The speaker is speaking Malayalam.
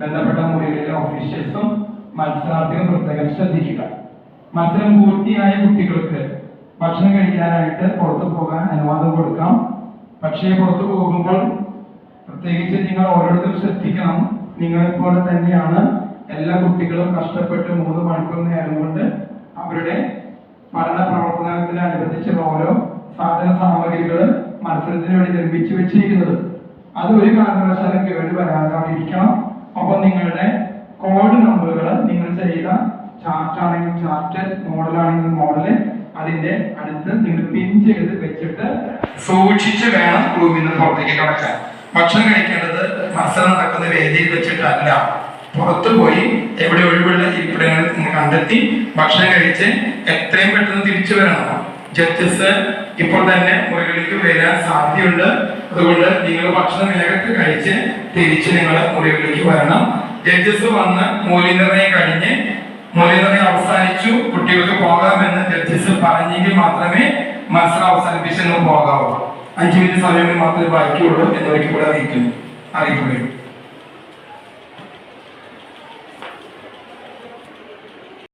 ബന്ധപ്പെട്ട മുറികളിലെ ഓഫീഷ്യൽസും മത്സരാർത്ഥികളും പ്രത്യേകം ശ്രദ്ധിക്കുക. മത്സരം പൂർത്തിയായ കുട്ടികൾക്ക് ഭക്ഷണം കഴിക്കാനായിട്ട് പുറത്തു പോകാൻ അനുവാദം കൊടുക്കാം. പക്ഷേ പുറത്തു പോകുമ്പോൾ പ്രത്യേകിച്ച് നിങ്ങൾ ഓരോരുത്തരും ശ്രദ്ധിക്കണം. നിങ്ങളെപ്പോലെ തന്നെയാണ് എല്ലാ കുട്ടികളും കഷ്ടപ്പെട്ട് 3 മണിക്കൂർ നേരം കൊണ്ട് അവരുടെ പഠന പ്രവർത്തനത്തിനനുബന്ധിച്ചുള്ള ഓരോ സാധന സാമഗ്രികൾ മത്സരത്തിന് വേണ്ടി നിർമ്മിച്ചു വെച്ചിരിക്കുന്നത്. അത് ഒരു കാരണവശാലും കേട് വരാതിരിക്കണം. ഒപ്പം നിങ്ങളുടെ കോഡ് നമ്പറുകൾ നിങ്ങൾ ചെയ്ത ചാർട്ട് ആണെങ്കിൽ ചാർട്ട്, മോഡലാണെങ്കിൽ മോഡല് അതിന്റെ അടുത്ത് നിങ്ങൾ പിൻ ചെയ്ത് വെച്ചിട്ട് സൂക്ഷിച്ച് വേണം റൂമിൽ നിന്ന് പുറത്തേക്ക് കടക്കാൻ. ഭക്ഷണം കഴിക്കേണ്ടത് മത്സരം നടക്കുന്ന വേദിയിൽ വെച്ചിട്ടല്ല, പുറത്തു പോയി എവിടെ ഒഴിവുള്ള ഇരിപ്പിടങ്ങൾ കണ്ടെത്തി ഭക്ഷണം കഴിച്ച് എത്രയും പെട്ടെന്ന് തിരിച്ചു വരണം. ജഡ്ജസ് ഇപ്പോൾ തന്നെ മുറികളിലേക്ക് വരാൻ സാധ്യതയുണ്ട്. അതുകൊണ്ട് നിങ്ങൾ ഭക്ഷണം വേഗത്തിൽ കഴിച്ച് തിരിച്ച് നിങ്ങൾ മുറികളിലേക്ക് വരണം. ജഡ്ജസ് വന്ന് മൂല്യനിർണ്ണയം കഴിഞ്ഞ് മൂല്യനിർണ്ണയം അവസാനിച്ചു, കുട്ടികൾക്ക് പോകാമെന്ന് ജഡ്ജസ് പറഞ്ഞെങ്കിൽ മാത്രമേ മത്സരം അവസാനിപ്പിച്ച് പോകാവൂ. 5 മിനിറ്റ് സമയം മാത്രമേ ബാക്കിയുള്ളൂ എന്നൊരിക്കൽ കൂടെ അറിയിക്കുന്നു.